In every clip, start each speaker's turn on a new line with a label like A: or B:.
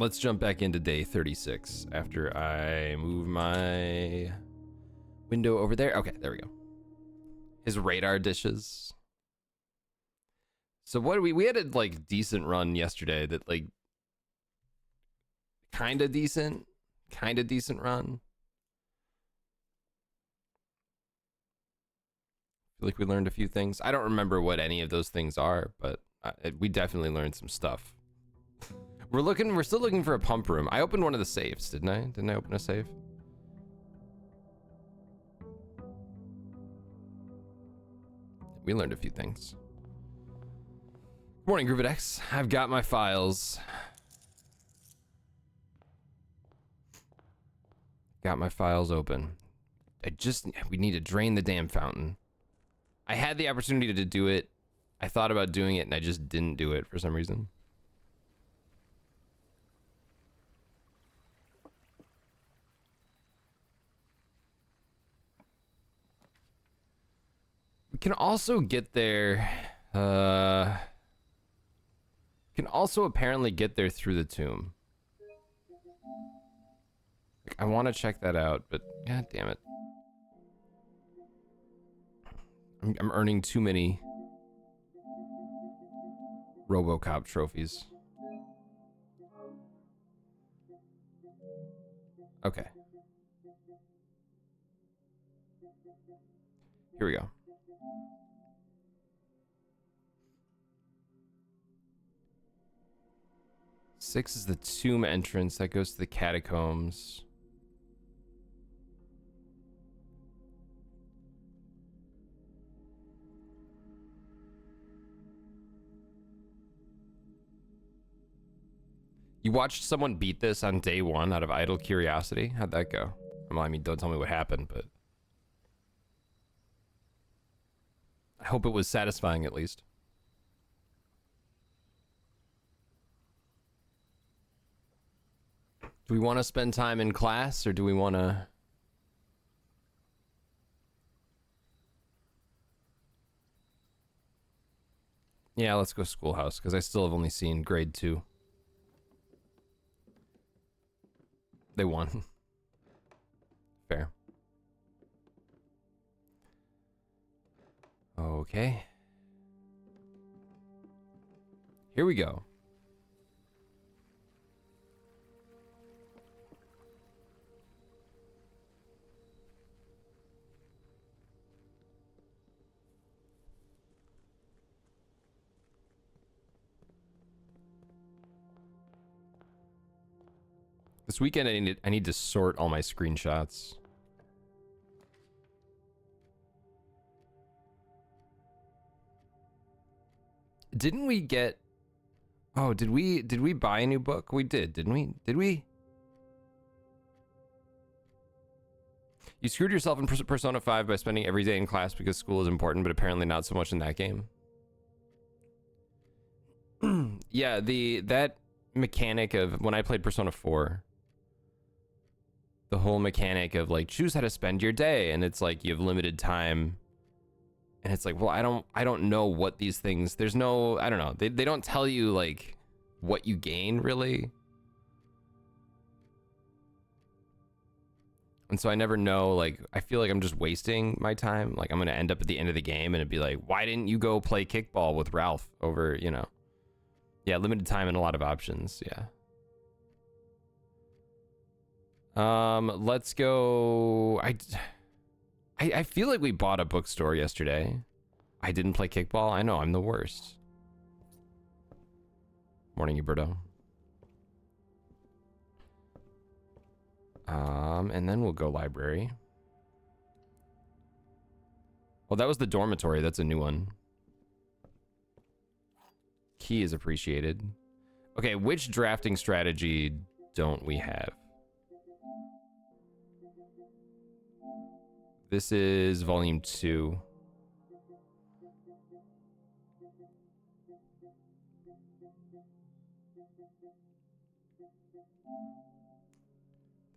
A: let's jump back into day 36 after I move my window over there. Okay, there we go. His radar dishes. So what we had a like decent run yesterday that like kind of decent run. Feel like we learned a few things. I don't remember what any of those things are, but we definitely learned some stuff. We're still looking for a pump room. I opened one of the safes, didn't I? Didn't I open a safe? We learned a few things. Good morning, Group X. I've got my files. Got my files open. We need to drain the damn fountain. I had the opportunity to do it. I thought about doing it and I just didn't do it for some reason. We can also get there. Can also apparently get there through the tomb. Like, I want to check that out, but god damn it. I'm earning too many RoboCop trophies. Okay. Here we go. Six is the tomb entrance that goes to the catacombs. You watched someone beat this on day one out of idle curiosity? How'd that go? Well, I mean, don't tell me what happened, but I hope it was satisfying at least. Do we want to spend time in class or do we want to... Yeah, let's go Schoolhouse because I still have only seen grade 2. They won. Fair. Okay. Here we go. This weekend I need to sort all my screenshots. Didn't we get... Oh, did we buy a new book? We did, didn't we? Did we? You screwed yourself in Persona 5 by spending every day in class because school is important, but apparently not so much in that game. Yeah, that mechanic of when I played Persona 4, the whole mechanic of like choose how to spend your day, and it's like you have limited time, and it's like, well, I don't know what these things, there's no, I don't know, they don't tell you like what you gain really, and so I never know, like I feel like I'm just wasting my time, like I'm gonna end up at the end of the game and it'd be like, why didn't you go play kickball with Ralph over, you know? Yeah, limited time and a lot of options. Yeah. Let's go. I feel like we bought a bookstore yesterday. I didn't play kickball. I know, I'm the worst. Morning, Huberto. And then we'll go library. Well, that was the dormitory. That's a new one. Key is appreciated. Okay, which drafting strategy don't we have? This is volume 2.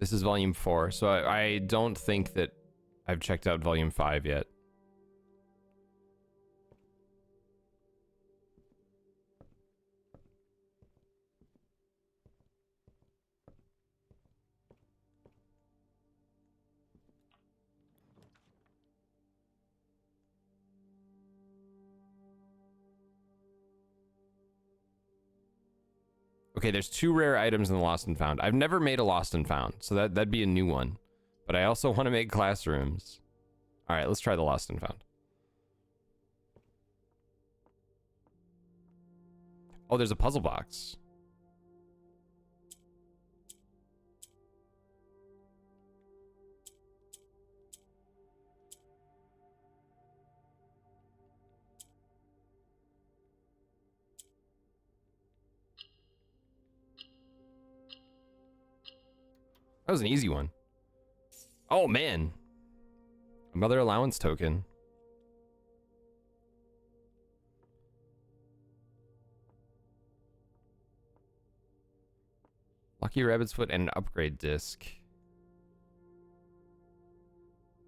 A: This is volume 4. So I don't think that I've checked out volume 5 yet. Okay, there's 2 rare items in the Lost and Found. I've never made a Lost and Found, so that'd be a new one. But I also want to make classrooms. All right, let's try the Lost and Found. Oh, there's a puzzle box. That was an easy one. Oh, man. Another allowance token. Lucky Rabbit's Foot and an upgrade disc.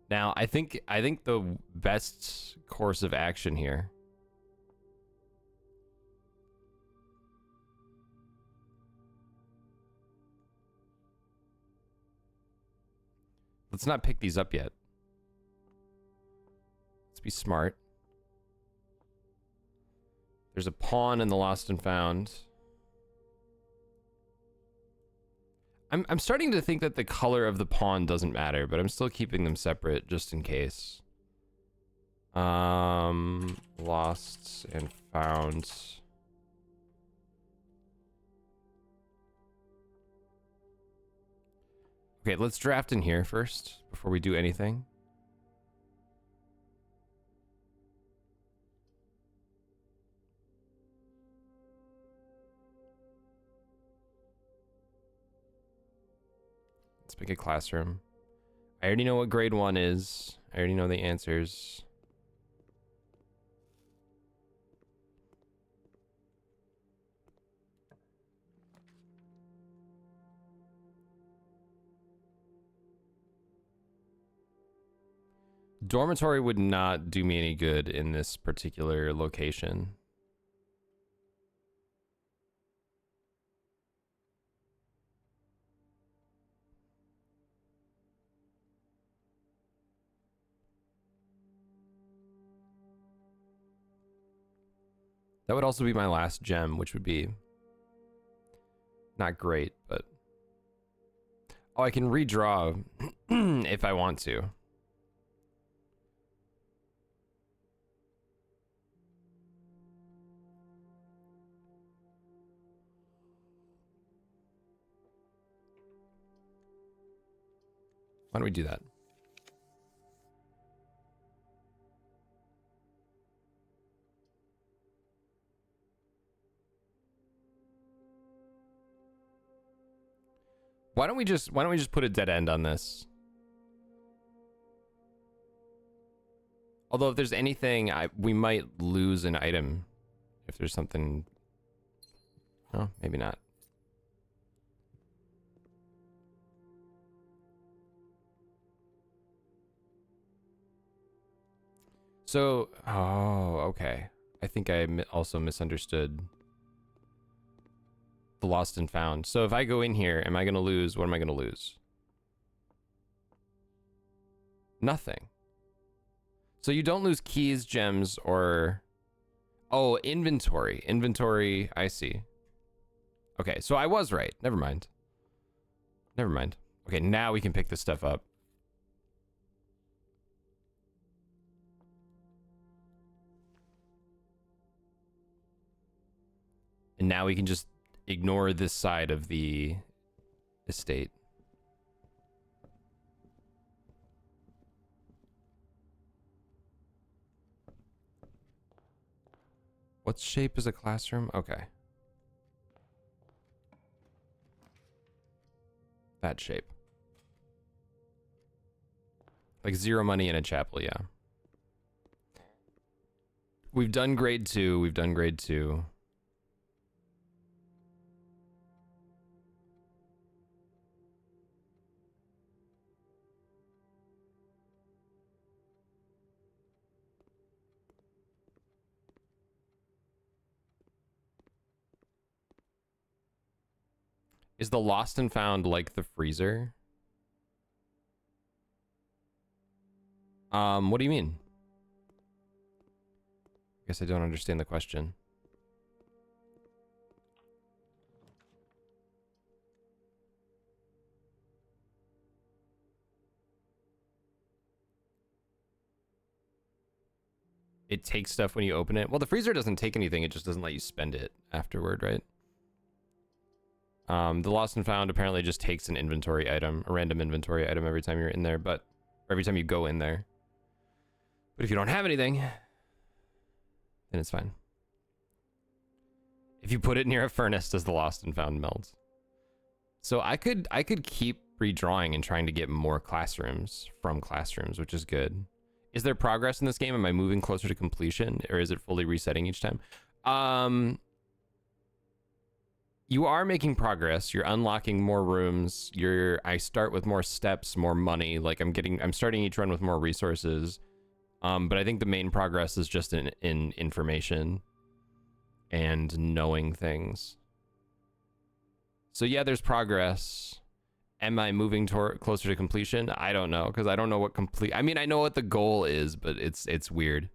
A: Now, I think the best course of action here. Let's not pick these up yet. Let's be smart. There's a pawn in the Lost and Found. I'm starting to think that the color of the pawn doesn't matter, but I'm still keeping them separate just in case. Lost and Found. Okay, let's draft in here first before we do anything. Let's pick a classroom. I already know what grade 1 is. I already know the answers. Dormitory would not do me any good in this particular location. That would also be my last gem, which would be not great, but... Oh, I can redraw if I want to. Why don't we do that? Why don't we just put a dead end on this? Although if there's anything, we might lose an item if there's something. Oh, maybe not. So, oh, okay. I think I also misunderstood the Lost and Found. So if I go in here, am I going to lose? What am I going to lose? Nothing. So you don't lose keys, gems, or... Oh, inventory. Inventory, I see. Okay, so I was right. Never mind. Never mind. Okay, now we can pick this stuff up. And now we can just ignore this side of the estate. What shape is a classroom? Okay. That shape. Like 0 money in a chapel, yeah. We've done grade 2. We've done grade 2. Is the Lost and Found like the freezer? What do you mean? I guess I don't understand the question. It takes stuff when you open it. Well, the freezer doesn't take anything. It just doesn't let you spend it afterward, right? The Lost and Found apparently just takes an inventory item, a random inventory item every time you're in there, or every time you go in there. But if you don't have anything, then it's fine. If you put it near a furnace, does the Lost and Found melt? So I could keep redrawing and trying to get more classrooms from classrooms, which is good. Is there progress in this game? Am I moving closer to completion, or is it fully resetting each time? You are making progress. You're unlocking more rooms. I start with more steps, more money. Like I'm starting each run with more resources. But I think the main progress is just in information and knowing things. So yeah, there's progress. Am I moving closer to completion? I don't know, because I don't know what complete. I mean, I know what the goal is, but it's weird.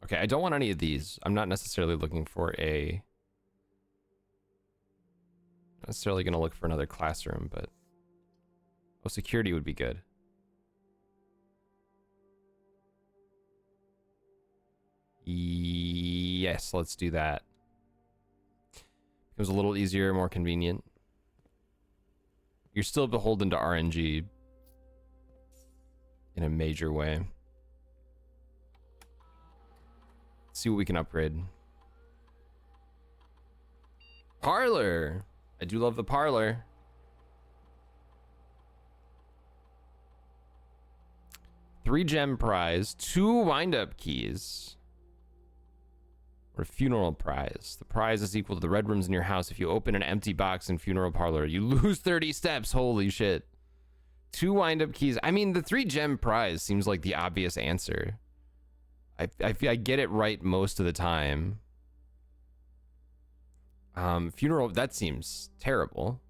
A: Okay, I don't want any of these. I'm not necessarily looking for necessarily gonna look for another classroom, but security would be good. Yes, let's do that. It was a little easier, more convenient. You're still beholden to RNG in a major way. Let's see what we can upgrade. Parlor. I do love the parlor. Three gem prize, 2 wind-up keys. Or funeral prize. The prize is equal to the red rooms in your house. If you open an empty box in funeral parlor, you lose 30 steps. Holy shit. 2 wind-up keys. I mean, the 3 gem prize seems like the obvious answer. I get it right most of the time. Funeral, that seems terrible.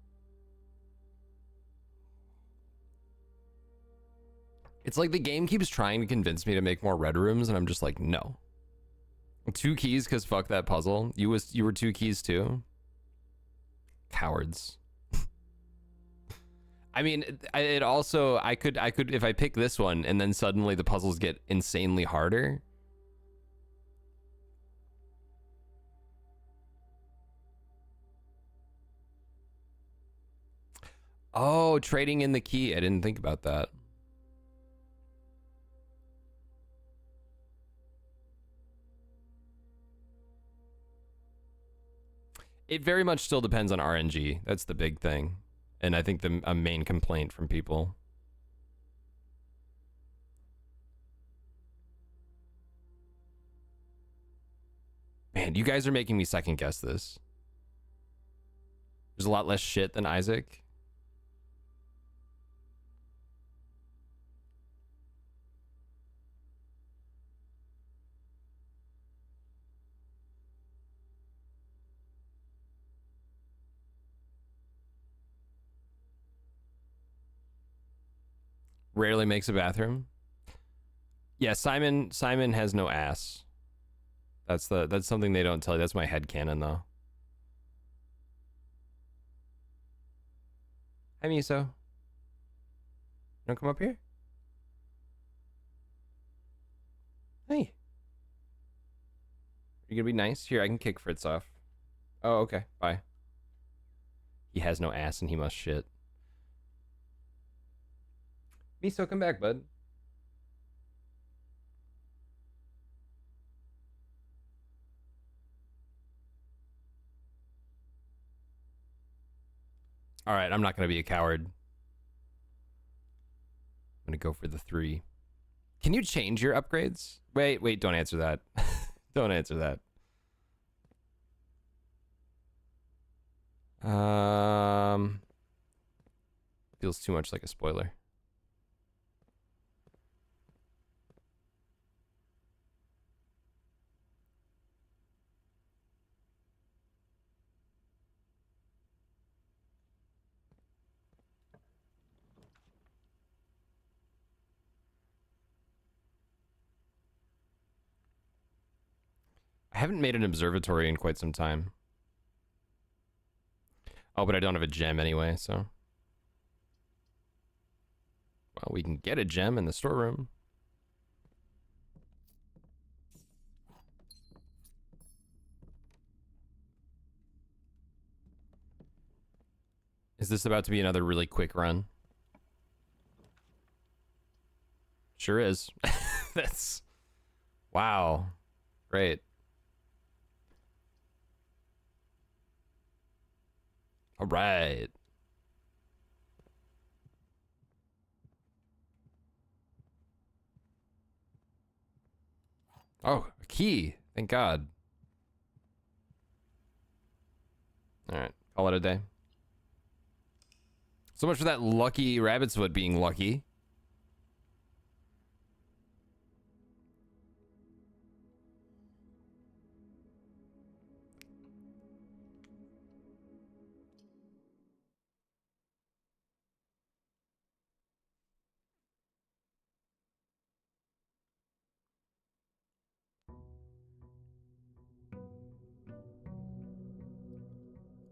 A: It's like the game keeps trying to convince me to make more red rooms, and I'm just like, no. 2 keys, because fuck that puzzle. You were 2 keys too? Cowards. I mean, it also, I could, if I pick this one, and then suddenly the puzzles get insanely harder. Oh, trading in the key. I didn't think about that. It very much still depends on RNG. That's the big thing. And I think a main complaint from people. Man, you guys are making me second guess this. There's a lot less shit than Isaac. Rarely makes a bathroom. Yeah, Simon has no ass. That's something they don't tell you. That's my headcanon though. Hi Miso. You wanna come up here? Hey. Are you gonna be nice? Here, I can kick Fritz off. Oh, okay. Bye. He has no ass and he must shit. Miso, come back, bud. All right, I'm not going to be a coward. I'm going to go for the 3. Can you change your upgrades? Wait, don't answer that. Don't answer that. Feels too much like a spoiler. I haven't made an observatory in quite some time. Oh, but I don't have a gem anyway, so. Well, we can get a gem in the storeroom. Is this about to be another really quick run? Sure is. That's... Wow. Great. All right. Oh, a key. Thank God. All right. Call it a day. So much for that lucky rabbit's foot being lucky.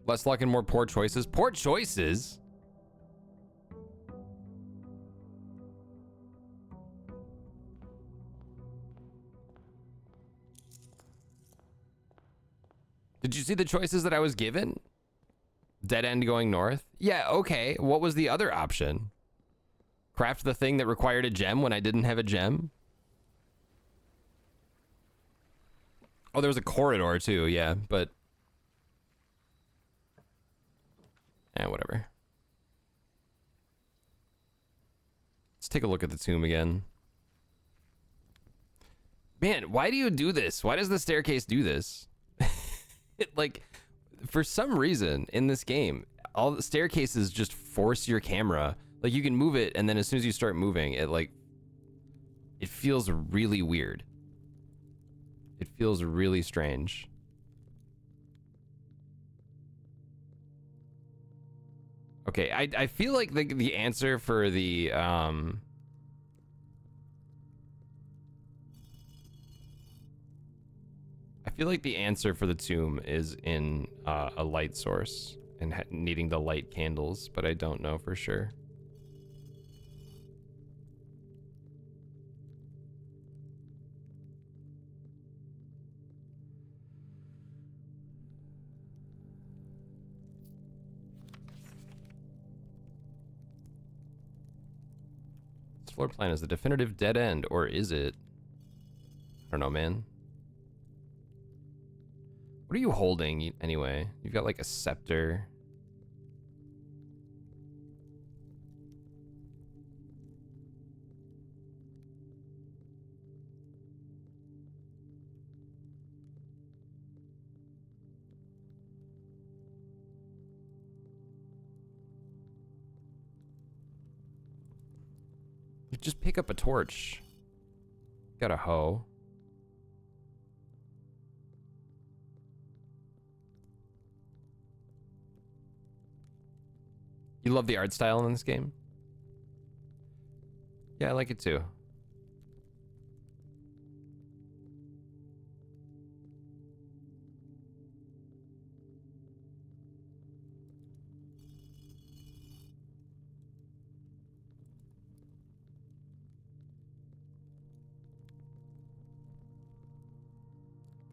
A: Less luck and more poor choices. Poor choices? Did you see the choices that I was given? Dead end going north? Yeah, okay. What was the other option? Craft the thing that required a gem when I didn't have a gem? Oh, there was a corridor too, yeah, but... whatever. Let's take a look at the tomb again. Man, why do you do this? Why does the staircase do this? Like, for some reason in this game, all the staircases just force your camera. Like, you can move it, and then as soon as you start moving, it feels really weird. It feels really strange. Okay, I feel like the answer for the I feel like the answer for the tomb is in a light source and needing to light candles, but I don't know for sure. This floor plan is the definitive dead end, or is it? I don't know, man. What are you holding anyway? You've got like a scepter. You just pick up a torch. Got a hoe. You love the art style in this game? Yeah, I like it too.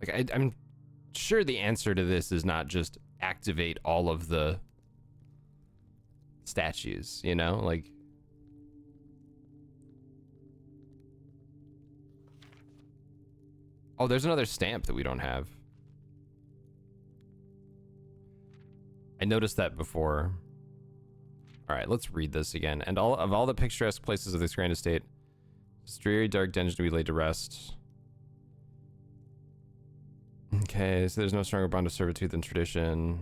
A: Like, I'm sure the answer to this is not just activate all of the statues, you know? Like... Oh, there's another stamp that we don't have. I noticed that before. All right, let's read this again. And all the picturesque places of this grand estate, this dreary dark dungeon to be laid to rest. Okay, so there's no stronger bond of servitude than tradition.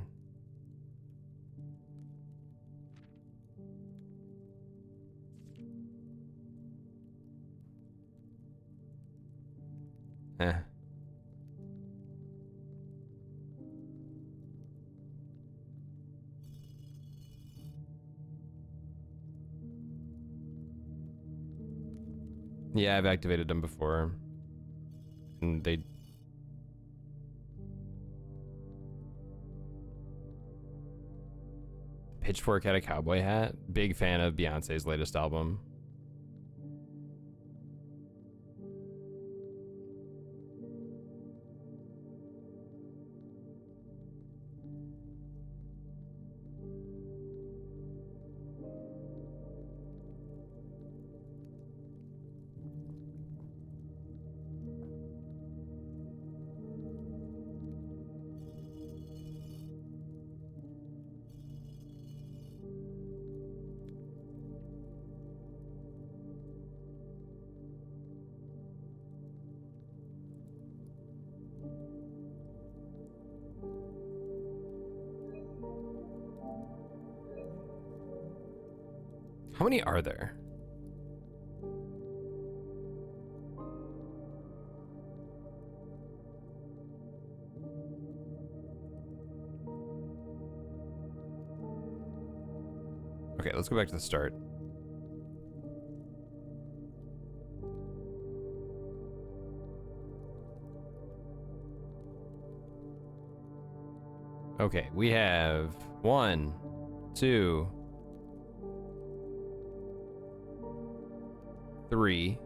A: Eh. Yeah, I've activated them before. And they... Pitchfork had a cowboy hat. Big fan of Beyonce's latest album. How many are there? Okay, let's go back to the start. Okay, we have 1, 2, 3,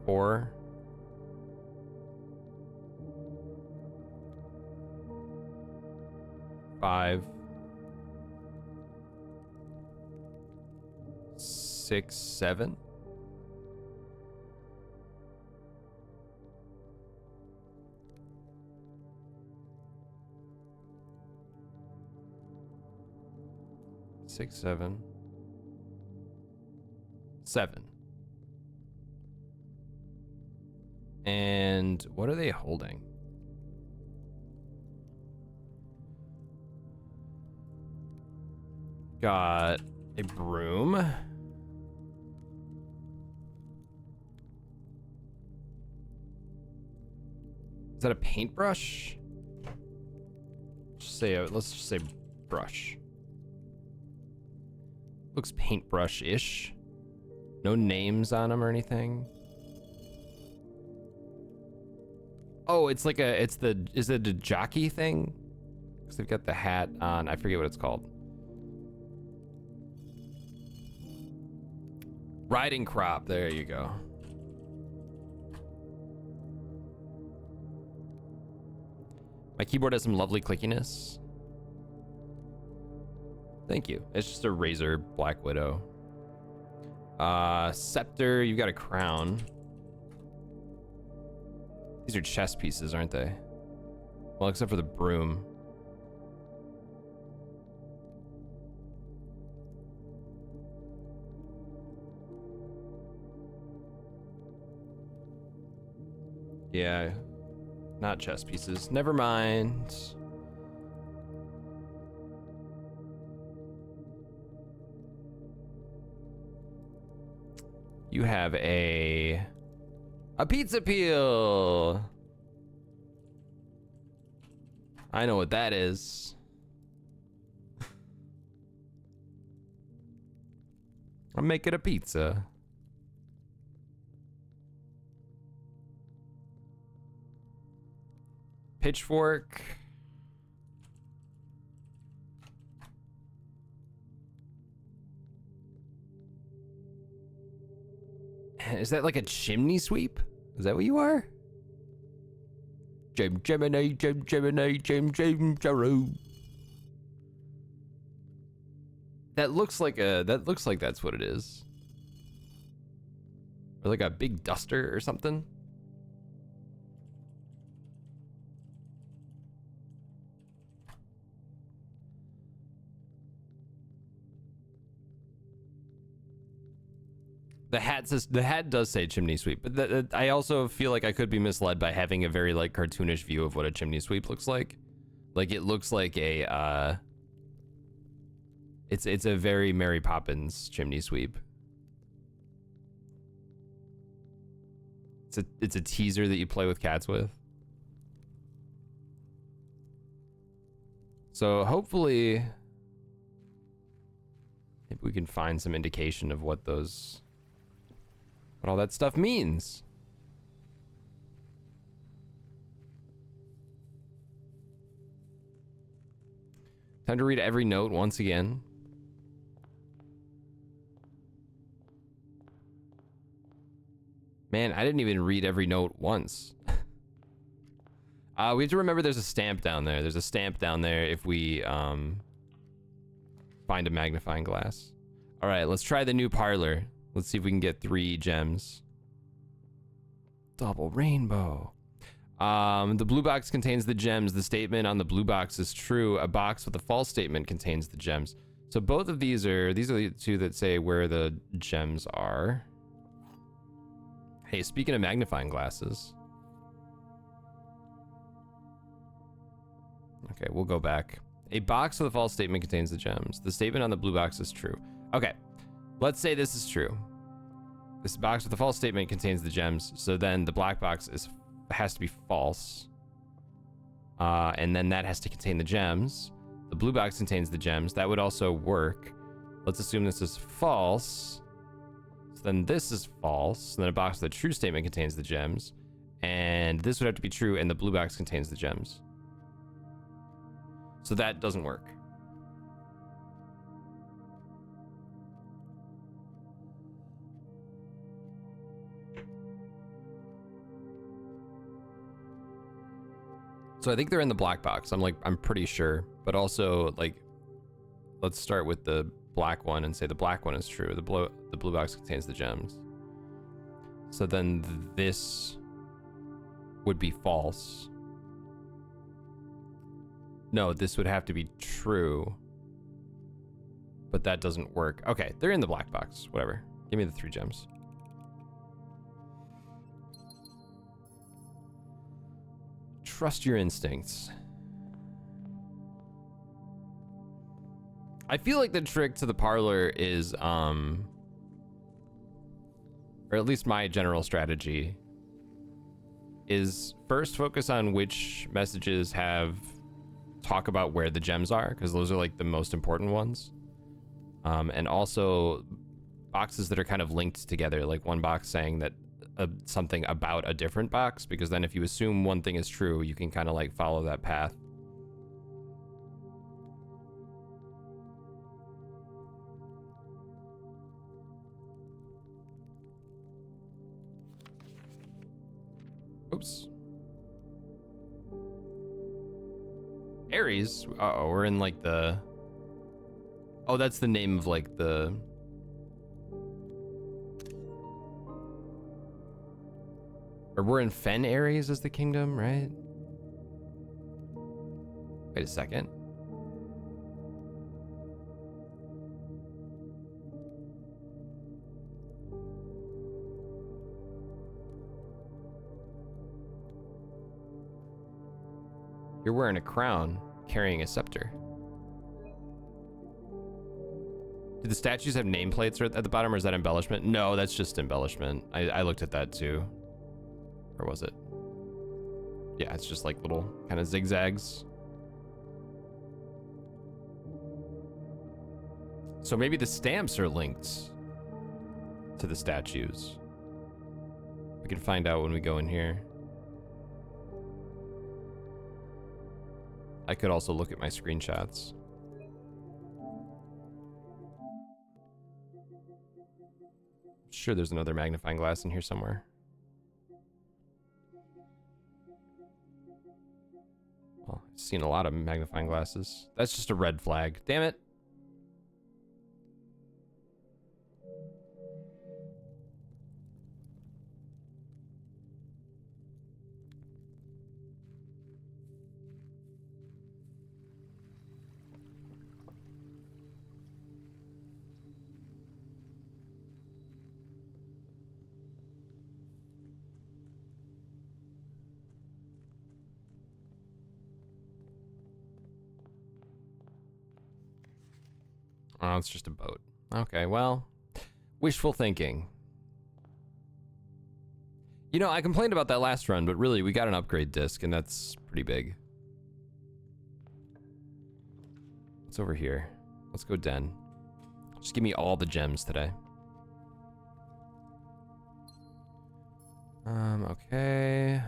A: 4, 5, 6, 7. Six, 7. 7. And what are they holding? Got a broom. Is that a paintbrush? Let's just say brush. Looks paintbrush-ish. No names on them or anything. Oh, it's like is it a jockey thing? Because they've got the hat on. I forget what it's called. Riding crop. There you go. My keyboard has some lovely clickiness. Thank you. It's just a Razer Black Widow. Scepter, you've got a crown. These are chess pieces, aren't they? Well, except for the broom. Yeah, not chess pieces. Never mind. You have a pizza peel. I know what that is. I'm making a pizza. Pitchfork. Is that like a chimney sweep? Is that what you are? Gemini. That looks like that's what it is. Or like a big duster or something. The hat does say chimney sweep, but I also feel like I could be misled by having a very like cartoonish view of what a chimney sweep looks like. Like it looks like a it's a very Mary Poppins chimney sweep. It's a teaser that you play with cats with. So hopefully maybe we can find some indication of what all that stuff means. Time to read every note once again. Man, I didn't even read every note once. We have to remember there's a stamp down there. There's a stamp down there if we find a magnifying glass. All right, let's try the new parlor. Let's see if we can get 3 gems. Double rainbow. The blue box contains the gems. The statement on the blue box is true. A box with a false statement contains the gems. So both of these are the 2 that say where the gems are. Hey, speaking of magnifying glasses, Okay, we'll go back. A box with a false statement contains the gems. The statement on the blue box is true. Okay, let's say this is true. This box with the false statement contains the gems, so then the black box has to be false. And then that has to contain the gems. The blue box contains the gems. That would also work. Let's assume this is false. So then this is false. So then a box with a true statement contains the gems. And this would have to be true, and the blue box contains the gems. So that doesn't work. So I think they're in the black box. I'm pretty sure. But also, like, let's start with the black one and say the black one is true. The blue box contains the gems. So then this would be false. No, this would have to be true. But that doesn't work. Okay, they're in the black box. Whatever. Give me the 3 gems. Trust your instincts. I feel like the trick to the parlor is, or at least my general strategy, is first focus on which messages talk about where the gems are, because those are like the most important ones. And also boxes that are kind of linked together, like one box saying that something about a different box, because then if you assume one thing is true, you can kind of like follow that path. Oops. Aries? Uh-oh, we're in like the... Oh, that's the name of like the... Or we're in Fen Aries as the kingdom, right? Wait a second. You're wearing a crown, carrying a scepter. Do the statues have nameplates at the bottom, or is that embellishment? No, that's just embellishment. I looked at that too. Or was it? Yeah, it's just like little kind of zigzags. So maybe the stamps are linked to the statues. We can find out when we go in here. I could also look at my screenshots. Sure, there's another magnifying glass in here somewhere. Well, I've seen a lot of magnifying glasses. That's just a red flag. Damn it. Oh, it's just a boat. Okay, well, wishful thinking. You know, I complained about that last run, but really, we got an upgrade disc, and that's pretty big. What's over here? Let's go Den. Just give me all the gems today. Okay.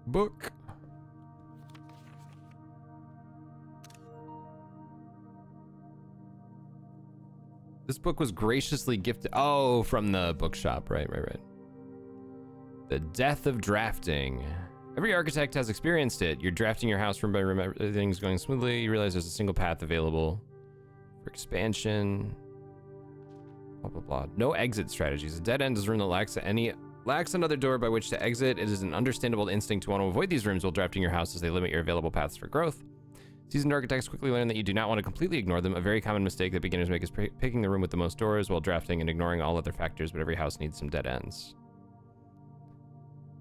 A: Book. This book was graciously gifted. Oh, from the bookshop. Right. The Death of Drafting. Every architect has experienced it. You're drafting your house from by everything's going smoothly. You realize there's a single path available For expansion. Blah, blah, blah. No exit strategies. A dead end is a room that lacks another door by which to exit. It is an understandable instinct to want to avoid these rooms while drafting your house as they limit your available paths for growth. Seasoned architects quickly learn that you do not want to completely ignore them. A very common mistake that beginners make is picking the room with the most doors while drafting and ignoring all other factors, but every house needs some dead ends.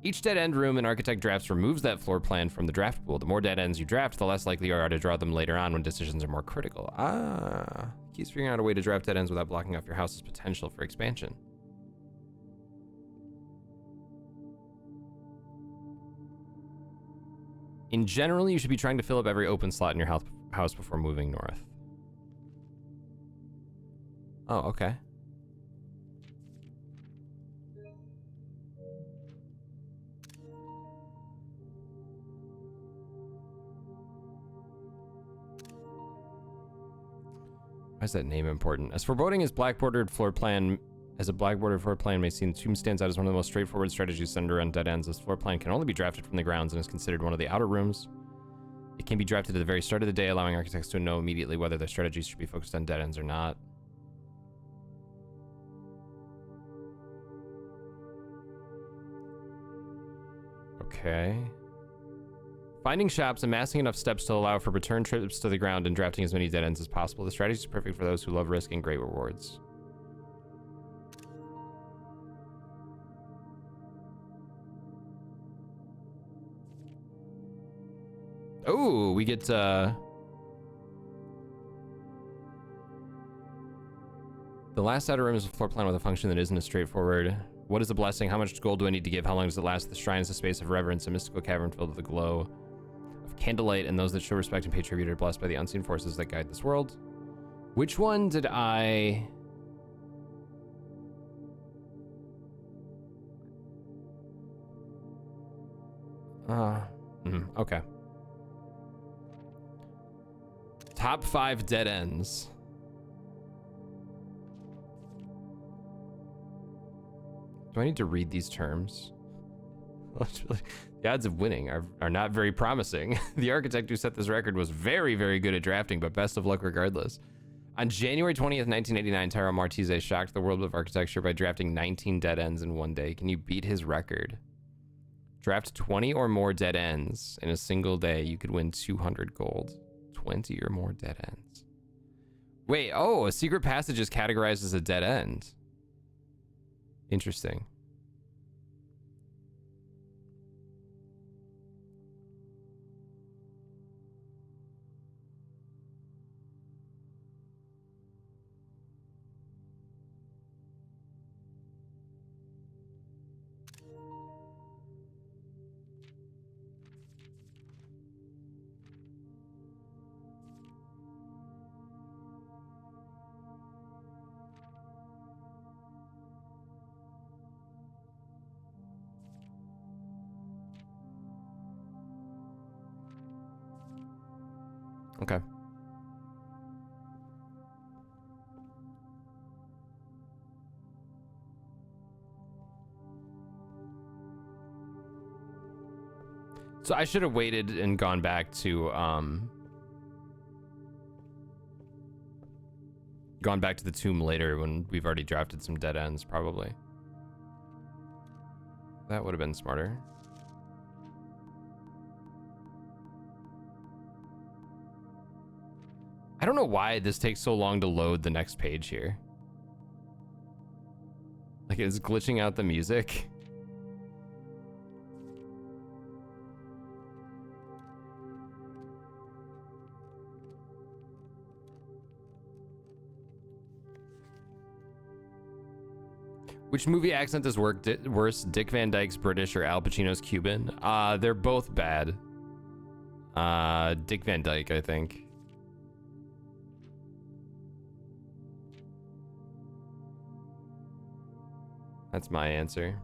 A: Each dead end room in Architect Drafts removes that floor plan from the draft pool. The more dead ends you draft, the less likely you are to draw them later on when decisions are more critical. Ah, keeps figuring out a way to draft dead ends without blocking off your house's potential for expansion. In general, you should be trying to fill up every open slot in your house before moving north. Oh, okay. Why is that name important? As foreboding as black bordered floor plan may seem, Tomb stands out as one of the most straightforward strategies centered around dead ends. This floor plan can only be drafted from the grounds and is considered one of the outer rooms. It can be drafted at the very start of the day, allowing architects to know immediately whether their strategies should be focused on dead ends or not. Okay. Finding shops, amassing enough steps to allow for return trips to the ground, and drafting as many dead ends as possible. The strategy is perfect for those who love risk and great rewards. Oh, we get the last outer room is a floor plan with a function that isn't as straightforward. What is a blessing? How much gold do I need to give? How long does it last? The shrine is a space of reverence, a mystical cavern filled with the glow of candlelight, and those that show respect and pay tribute are blessed by the unseen forces that guide this world. Which one did I... Okay. Top 5 dead ends. Do I need to read these terms? The odds of winning are not very promising. The architect who set this record was very, very good at drafting, but best of luck regardless. On January 20th, 1989, Tyrell Martise shocked the world of architecture by drafting 19 dead ends in one day. Can you beat his record? Draft 20 or more dead ends in a single day. You could win 200 gold. 20 or more dead ends. Wait, oh, a secret passage is categorized as a dead end. Interesting. Okay. So I should have waited and gone back to the tomb later when we've already drafted some dead ends, probably. That would have been smarter. I don't know why this takes so long to load the next page here. Like, it's glitching out the music. Which movie accent is worse, Dick Van Dyke's British or Al Pacino's Cuban? They're both bad. Dick Van Dyke, I think. That's my answer.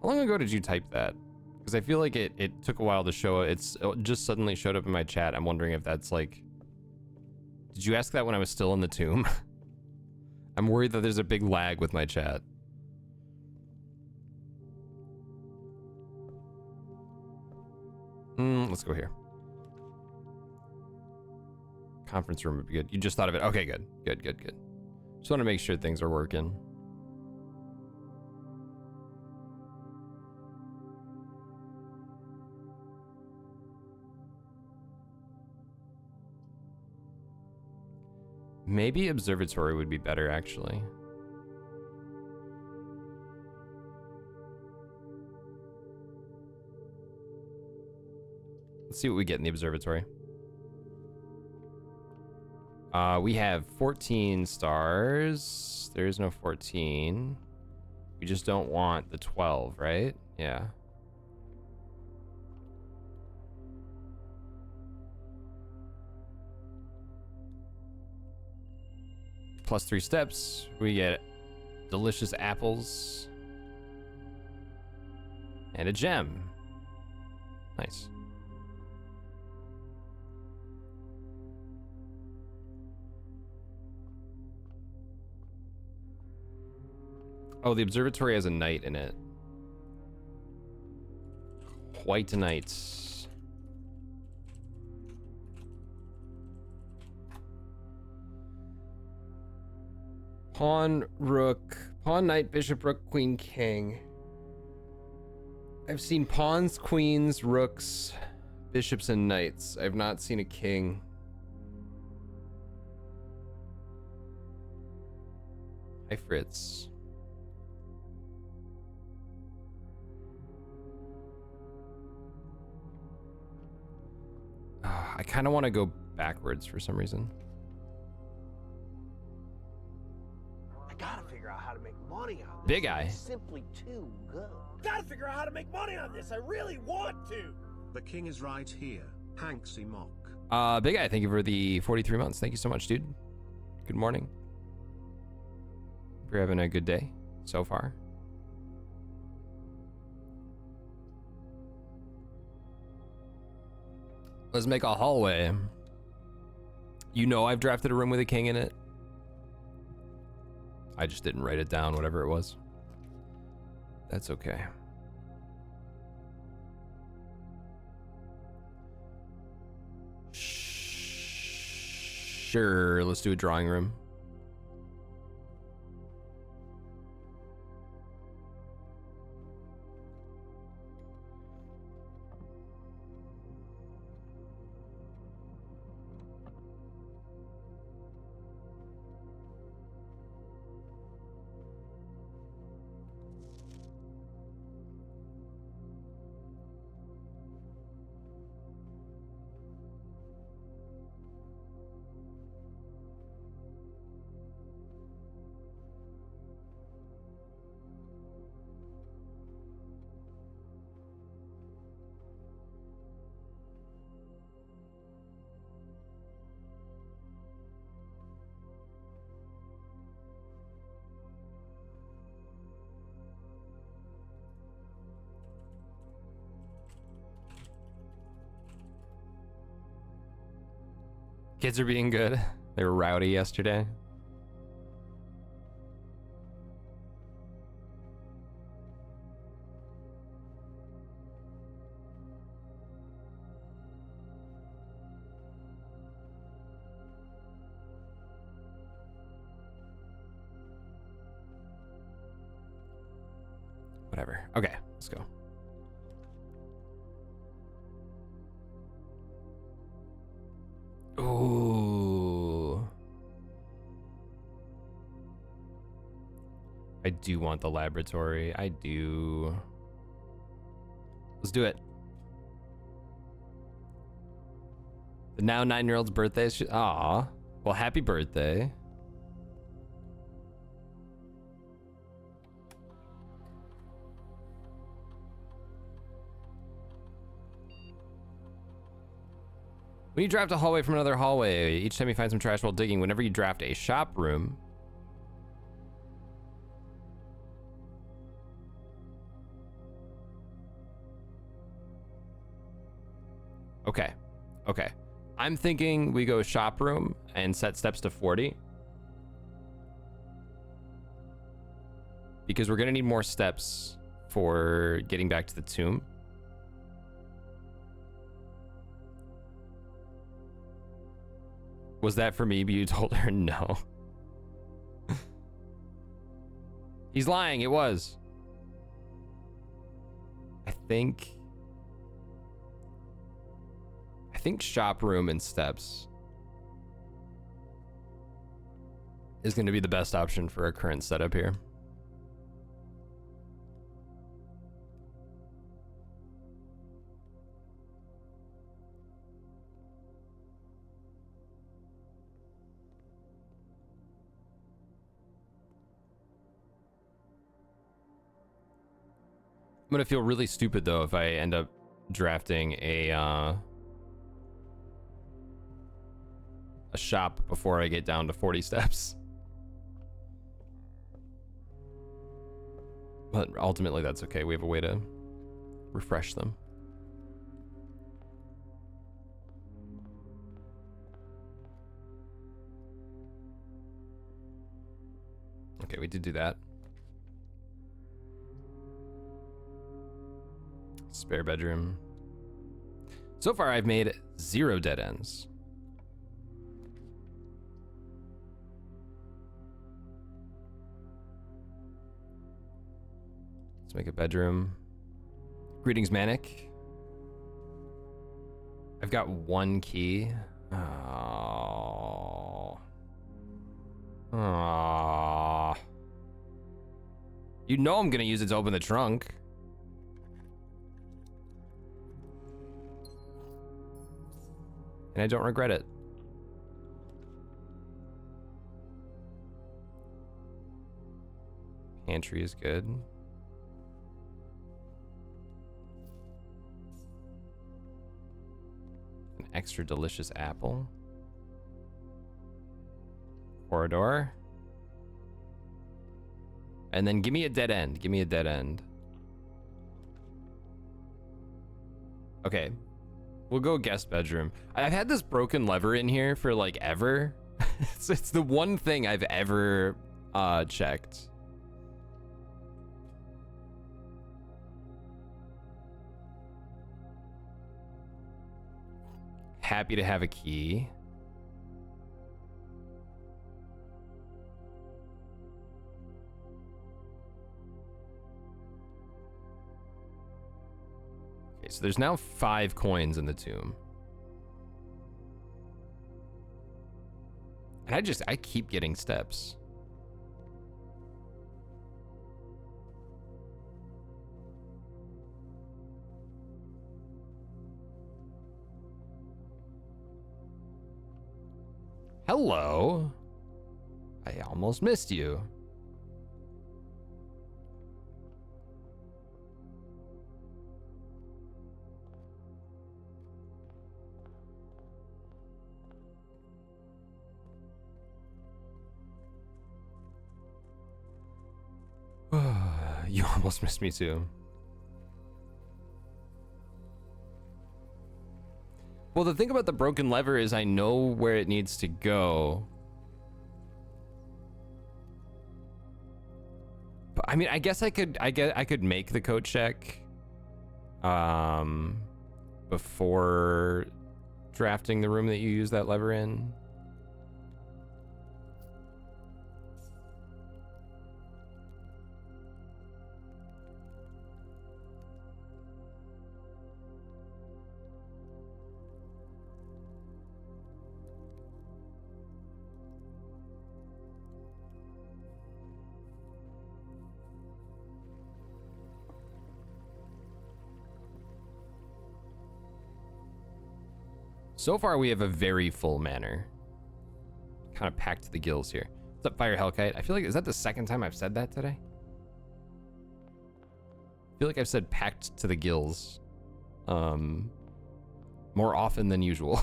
A: How long ago did you type that? Because I feel like it took a while to show. It just suddenly showed up in my chat. I'm wondering if that's like... Did you ask that when I was still in the tomb? I'm worried that there's a big lag with my chat. Let's go here. Conference room would be good. You just thought of it. Okay, good. Good. Just want to make sure things are working. Maybe observatory would be better, actually. Let's see what we get in the observatory. We have 14 stars. There is no 14. We just don't want the 12, right? Yeah. Plus 3 steps. We get delicious apples. And a gem. Nice. Oh, the observatory has a knight in it. White knights. Pawn, rook, pawn, knight, bishop, rook, queen, king. I've seen pawns, queens, rooks, bishops, and knights. I've not seen a king. Hi, Fritz. I kind of want to go backwards for some reason.
B: I gotta figure out how to make money on this.
A: Big Eye.
B: It's simply too good. Gotta figure out how to make money on this. I really want to.
C: The king is right here. Hanksy Mock.
A: Big Eye, thank you for the 43 months. Thank you so much, dude. Good morning. Hope you're having a good day so far. Let's make a hallway. You know I've drafted a room with a king in it. I just didn't write it down, whatever it was. That's okay. Sure, let's do a drawing room. Kids are being good. They were rowdy yesterday. Whatever. Okay, let's go. Ooh. I do want the laboratory. I do. Let's do it. The now 9-year-old's birthday is... Aw. Well, happy birthday. When you draft a hallway from another hallway, each time you find some trash while digging, whenever you draft a shop room, Okay. Okay. I'm thinking we go shop room and set steps to 40. Because we're going to need more steps for getting back to the tomb. Was that for me? But you told her no. He's lying. It was. I think shop room and steps is going to be the best option for our current setup here. I'm gonna feel really stupid though if I end up drafting a shop before I get down to 40 steps. But ultimately that's okay. We have a way to refresh them. Okay, we did do that. Spare bedroom. So far, I've made 0 dead ends. Let's make a bedroom. Greetings, Manic. I've got 1 key. Oh. Oh. You know I'm gonna use it to open the trunk. And I don't regret it. Pantry is good. An extra delicious apple. Corridor. And then give me a dead end. Give me a dead end. Okay. We'll go guest bedroom. I've had this broken lever in here for like ever. It's the one thing I've ever checked. Happy to have a key. Okay, so there's now 5 coins in the tomb. And I keep getting steps. Hello. I almost missed you. You almost missed me too. Well, the thing about the broken lever is I know where it needs to go. But I mean, I guess I could make the code check before drafting the room that you use that lever in. So far, we have a very full manor. Kind of packed to the gills here. What's up, Fire Hellkite? I feel like, is that the second time I've said that today? I feel like I've said packed to the gills more often than usual.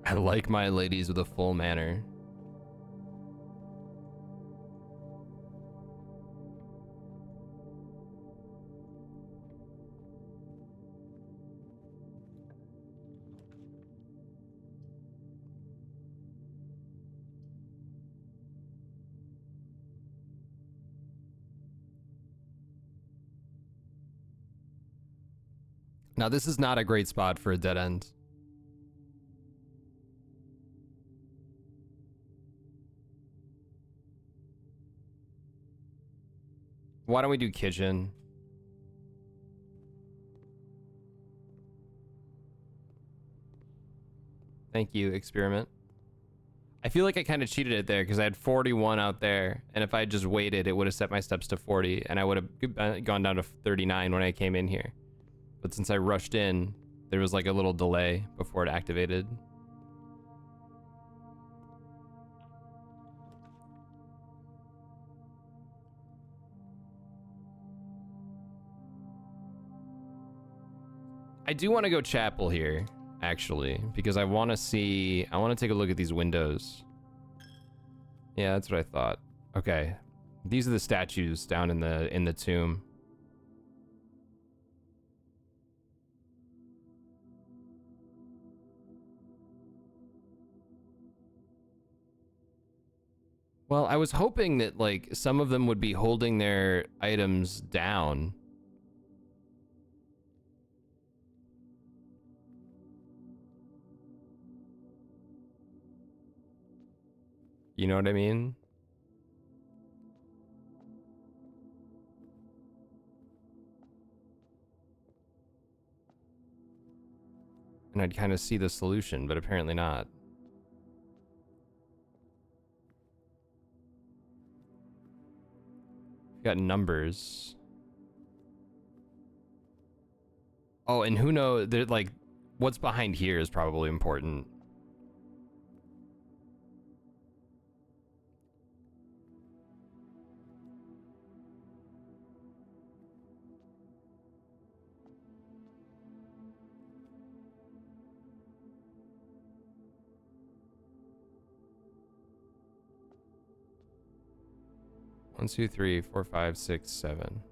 A: I like my ladies with a full manor. Now, this is not a great spot for a dead end. Why don't we do kitchen? Thank you, experiment. I feel like I kind of cheated it there because I had 41 out there, and if I had just waited, it would have set my steps to 40, and I would have gone down to 39 when I came in here. But since I rushed in, there was like a little delay before it activated. I do want to go chapel here, actually, because I want to take a look at these windows. Yeah, that's what I thought. Okay. These are the statues down in the tomb. Well, I was hoping that like some of them would be holding their items down. You know what I mean? And I'd kind of see the solution, but apparently not. Got numbers. Oh, and who knows? Like, what's behind here is probably important. One, two, three, four, five, six, seven.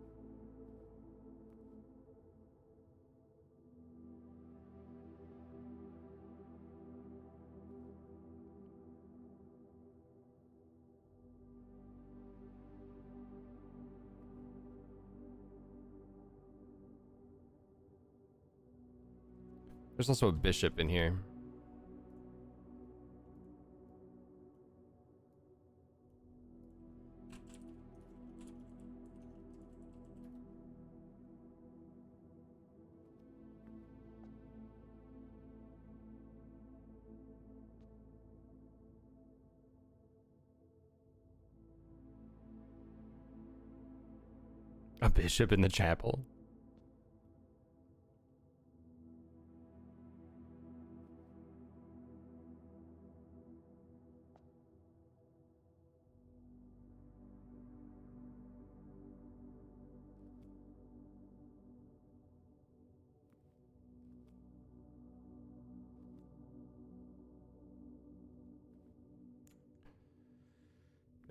A: There's also a bishop in here. A bishop in the chapel.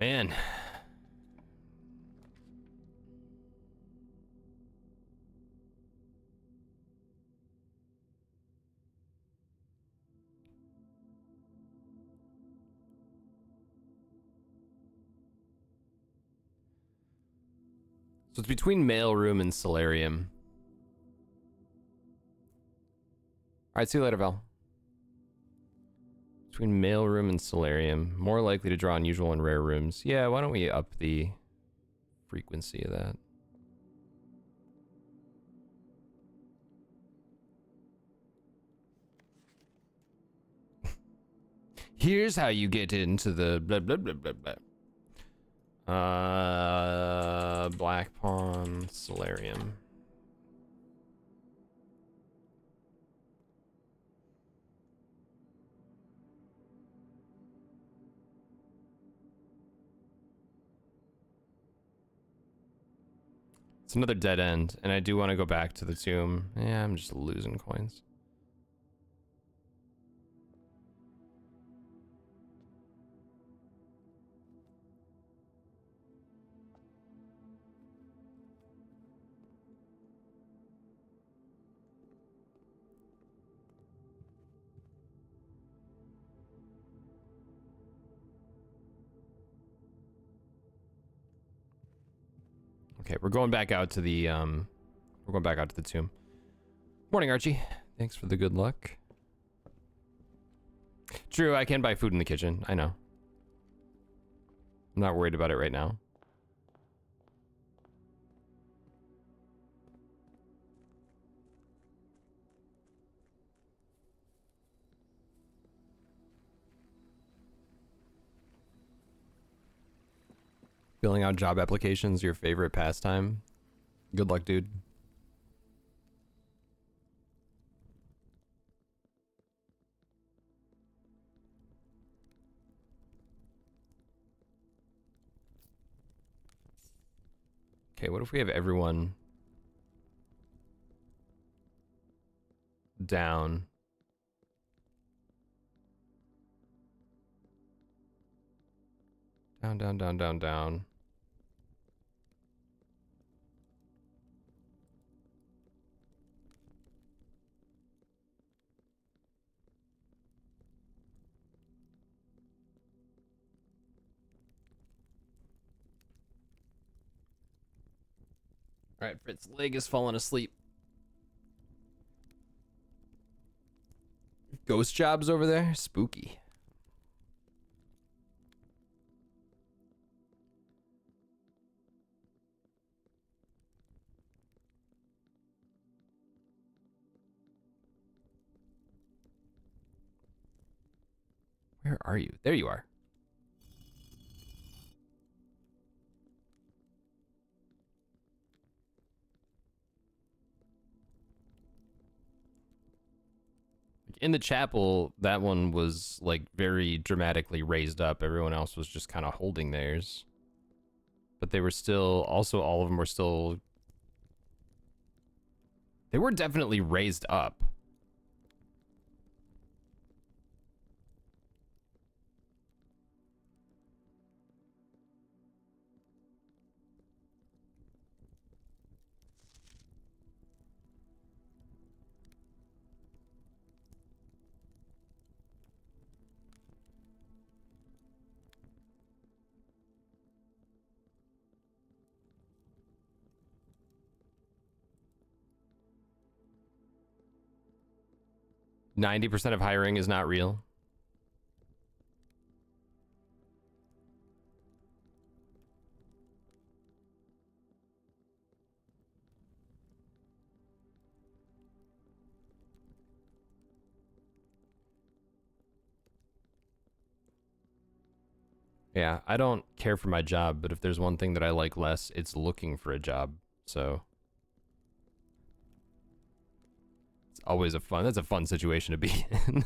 A: Man. So it's between mailroom and solarium. All right, see you later, Val. Between mailroom and solarium. More likely to draw unusual and rare rooms. Yeah, why don't we up the frequency of that? Here's how you get into the blah, blah, blah, blah, blah. Black Pawn, Solarium. It's another dead end, and I do want to go back to the tomb. Yeah, I'm just losing coins. Okay, we're going back out to the tomb. Morning, Archie. Thanks for the good luck. True, I can buy food in the kitchen. I know. I'm not worried about it right now. Filling out job applications, your favorite pastime? Good luck, dude. Okay, what if we have everyone down? Down, down, down, down, down. All right, Fritz, leg is falling asleep. Ghost jobs over there? Spooky. Where are you? There you are. In the chapel, that one was like very dramatically raised up. Everyone else was just kind of holding theirs. But they were still, also all of them were still, they were definitely raised up. %90 of hiring is not real. Yeah, I don't care for my job, but if there's one thing that I like less, it's looking for a job. So it's always that's a fun situation to be in.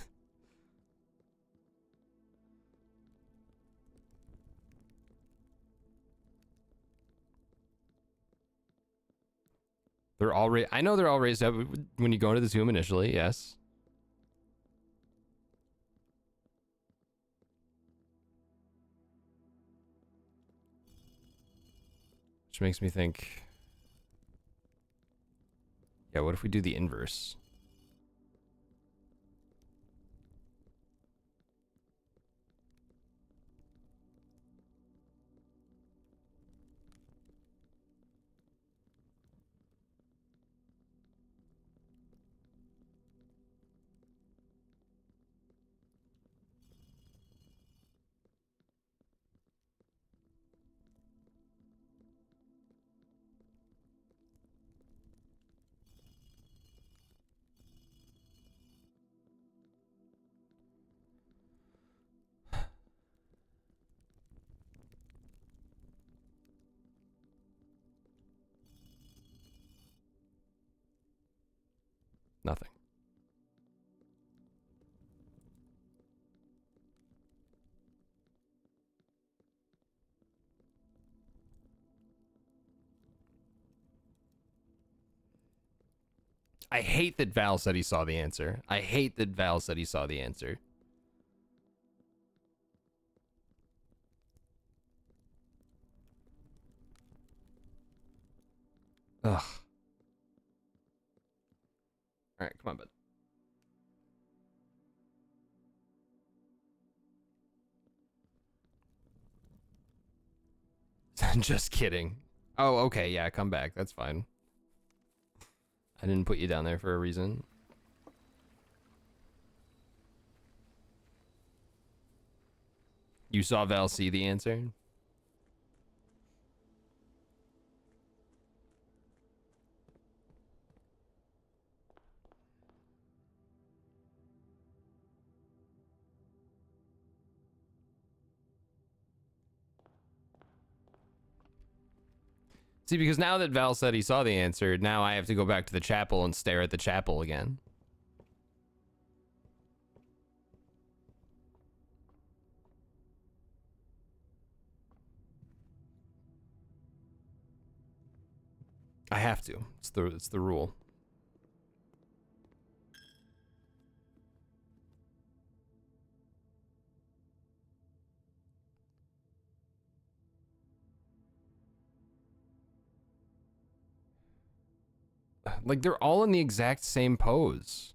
A: I know they're all raised up when you go into the tomb initially, yes. Which makes me think, yeah, what if we do the inverse? Nothing. I hate that Val said he saw the answer. I hate that Val said he saw the answer. Ugh. All right, come on, bud. Just kidding. Oh, okay, yeah, come back. That's fine. I didn't put you down there for a reason. You saw Val see the answer? See, because now that Val said he saw the answer, now I have to go back to the chapel and stare at the chapel again. I have to. It's the rule. Like, they're all in the exact same pose.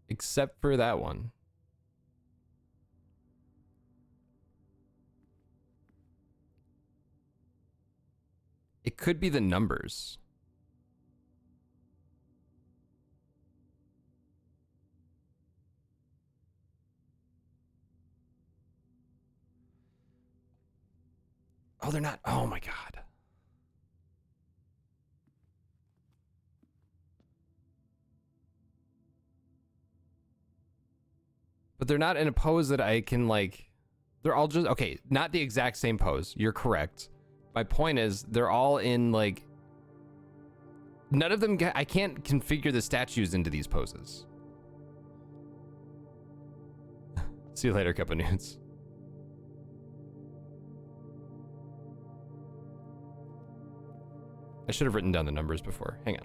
A: Except for that one. It could be the numbers. Oh, they're not. Oh my God. But they're not in a pose that I can, like, they're all just, okay, not the exact same pose. You're correct. My point is, they're all in, like, none of them, I can't configure the statues into these poses. See you later, Cup of Nudes. I should have written down the numbers before. Hang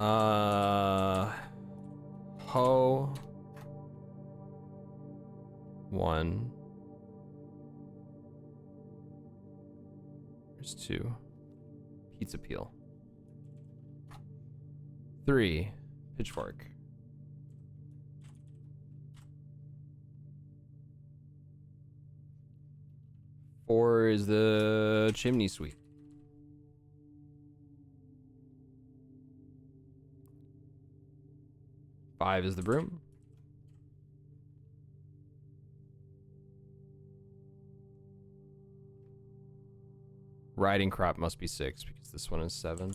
A: on. Ho. 1. There's 2. Pizza peel. 3. Pitchfork. 4 is the chimney sweep. 5 is the broom. Riding crop must be 6 because this one is 7.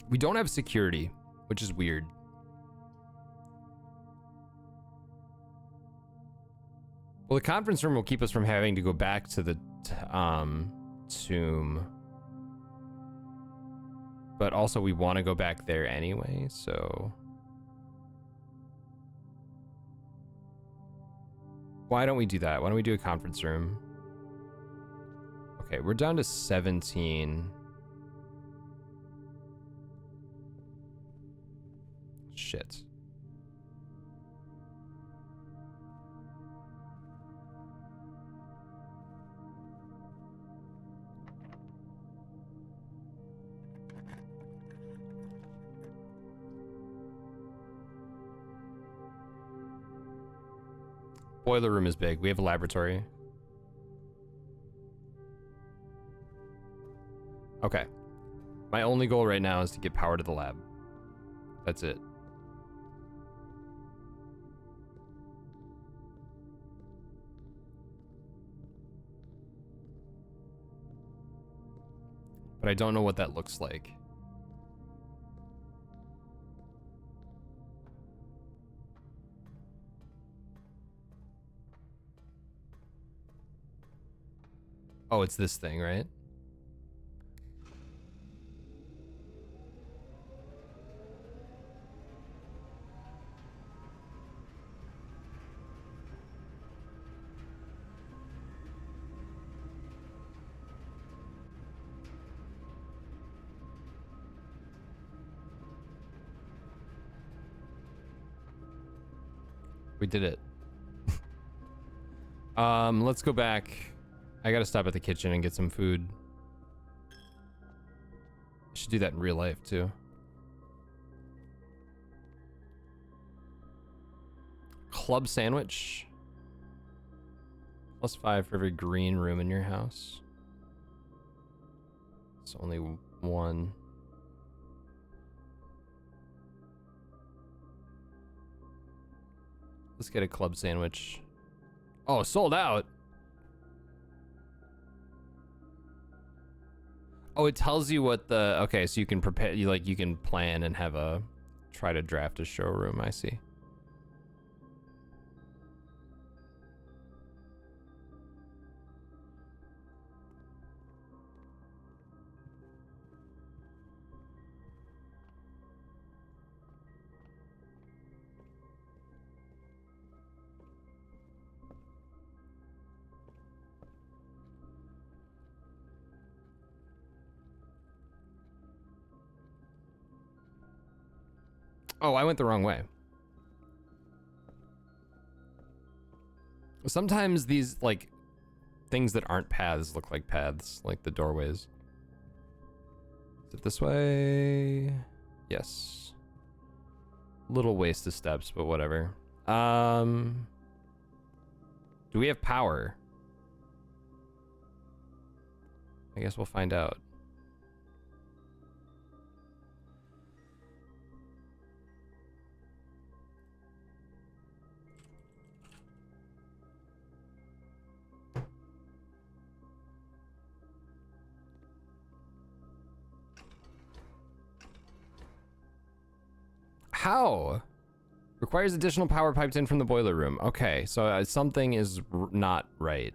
A: We don't have security, which is weird. Well, the conference room will keep us from having to go back to the tomb. But also we want to go back there anyway, so... Why don't we do that? Why don't we do a conference room? Okay, we're down to 17. Shit. Boiler room is big. We have a laboratory. Okay. My only goal right now is to get power to the lab. That's it. But I don't know what that looks like. Oh, it's this thing, right? We did it. Let's go back I gotta stop at the kitchen and get some food. I should do that in real life too. Club sandwich. +5 for every green room in your house. It's only one. Let's get a club sandwich. Oh, sold out. Oh, it tells you what the, okay, so you can prepare, you can plan and have a, try to draft a showroom, I see. Oh, I went the wrong way. Sometimes these, like, things that aren't paths look like paths, like the doorways. Is it this way? Yes. Little waste of steps, but whatever. Do we have power? I guess we'll find out. How? Requires additional power piped in from the boiler room. Okay, so something is not right.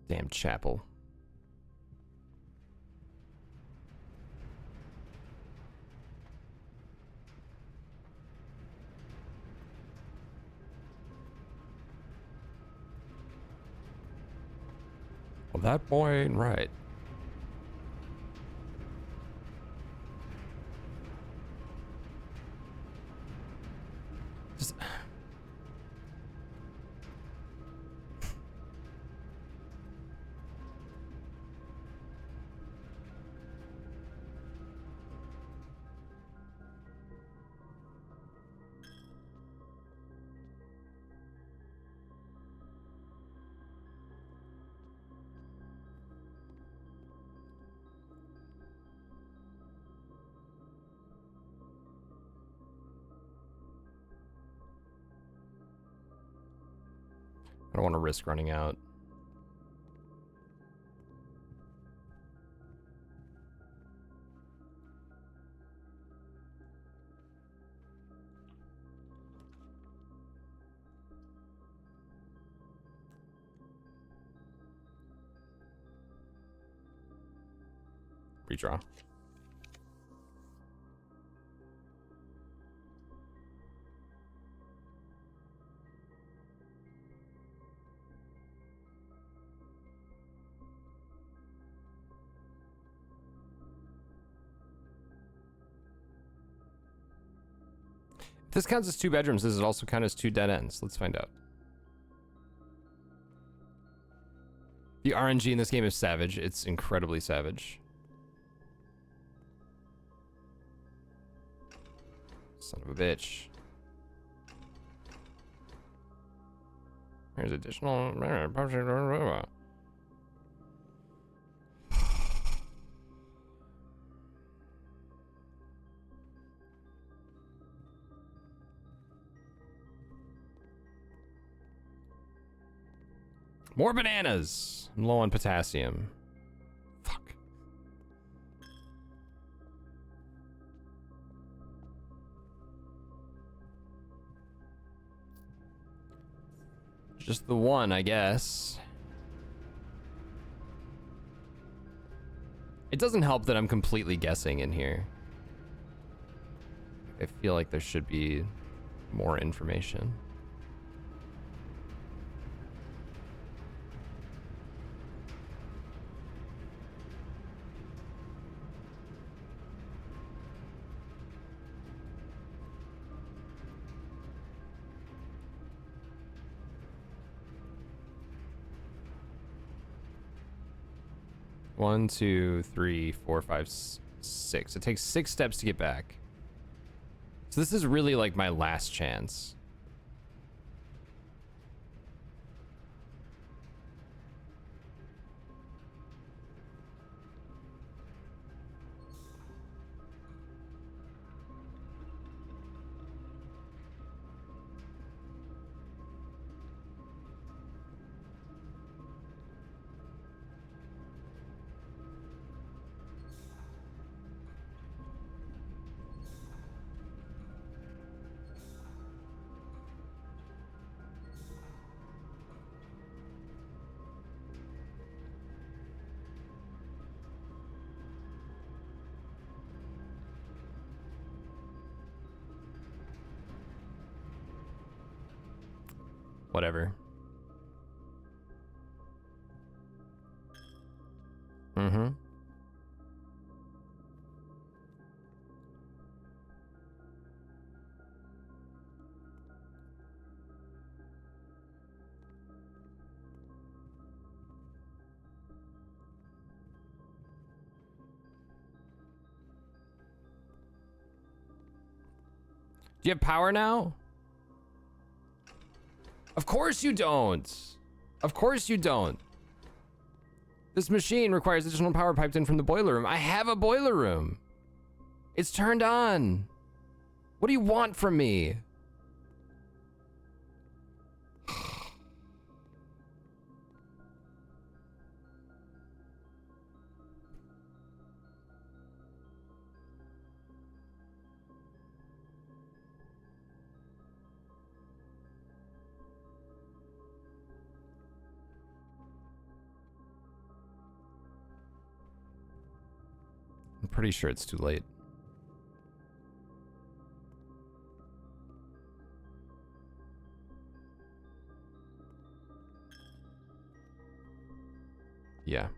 A: Damn chapel. Well, that boy ain't right. Just... I don't want to risk running out. Redraw. If this counts as 2 bedrooms, does it also count as 2 dead ends? Let's find out. The RNG in this game is savage. It's incredibly savage. Son of a bitch. There's additional... More bananas! I'm low on potassium. Fuck. Just the one, I guess. It doesn't help that I'm completely guessing in here. I feel like there should be more information. One, two, three, four, five, six. It takes 6 steps to get back. So this is really like my last chance. Whatever. Mm-hmm. Do you have power now? Of course you don't. Of course you don't. This machine requires additional power piped in from the boiler room. I have a boiler room. It's turned on. What do you want from me? I'm pretty sure it's too late. Yeah.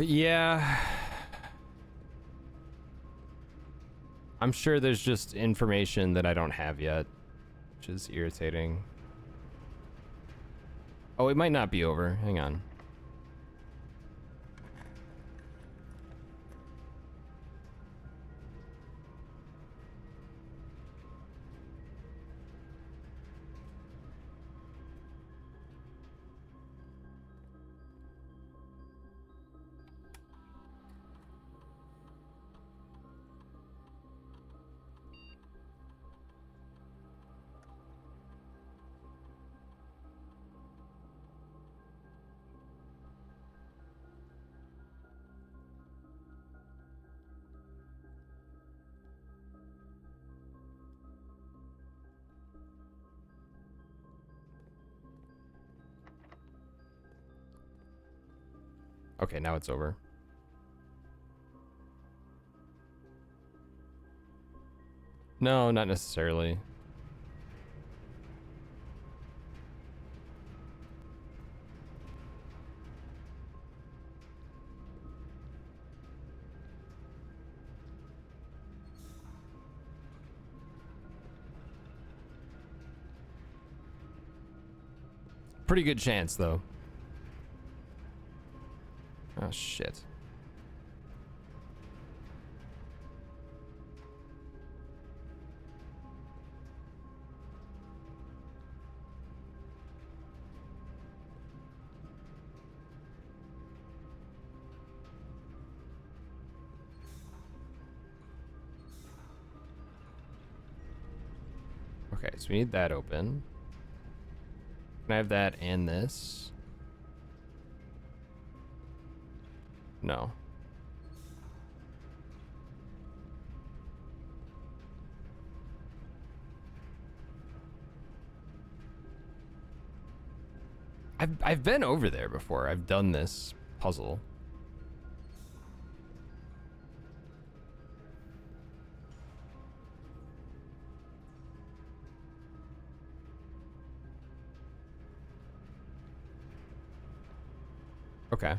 A: Yeah. I'm sure there's just information that I don't have yet, which is irritating. Oh, it might not be over. Hang on. Okay, now it's over. No, not necessarily. Pretty good chance, though. Oh, shit. Okay, so we need that open. Can I have that and this? No. I've been over there before. I've done this puzzle. Okay.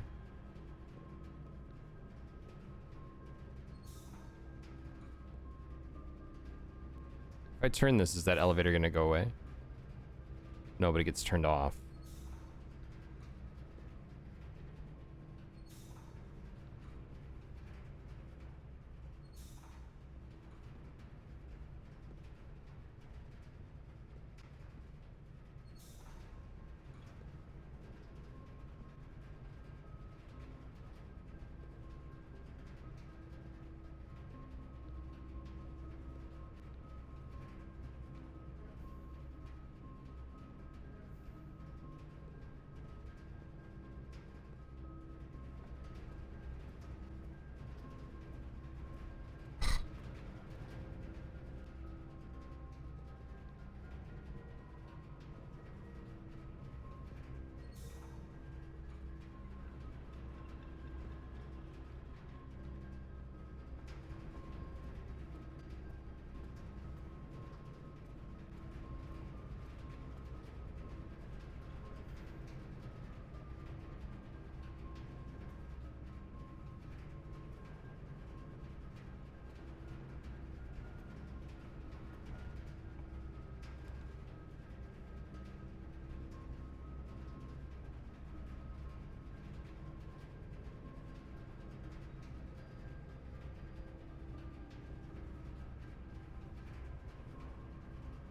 A: If I turn this, is that elevator gonna go away? No, but it gets turned off.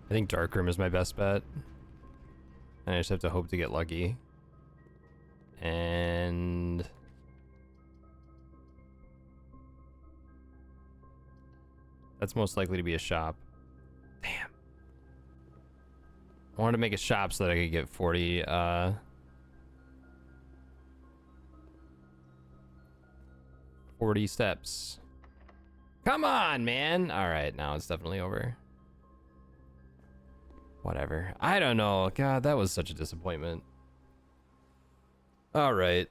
A: I think Dark Room is my best bet. And I just have to hope to get lucky. And... that's most likely to be a shop. Damn. I wanted to make a shop so that I could get 40, 40 steps. Come on, man! Alright, now it's definitely over. Whatever. I don't know. God, that was such a disappointment. All right.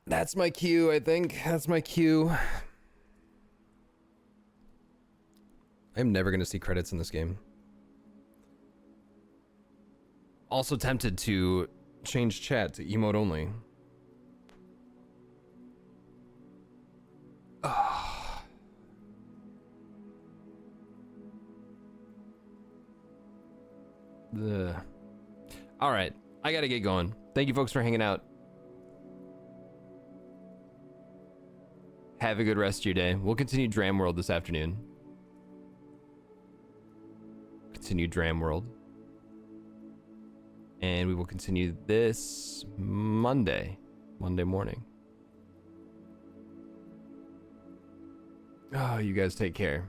A: That's my cue, I think. That's my cue. I'm never going to see credits in this game. Also tempted to change chat to emote only. All right, I gotta get going. Thank you folks for hanging out. Have a good rest of your day. We'll continue Dram World this afternoon. Continue Dram World. And we will continue this Monday morning. Oh, you guys take care.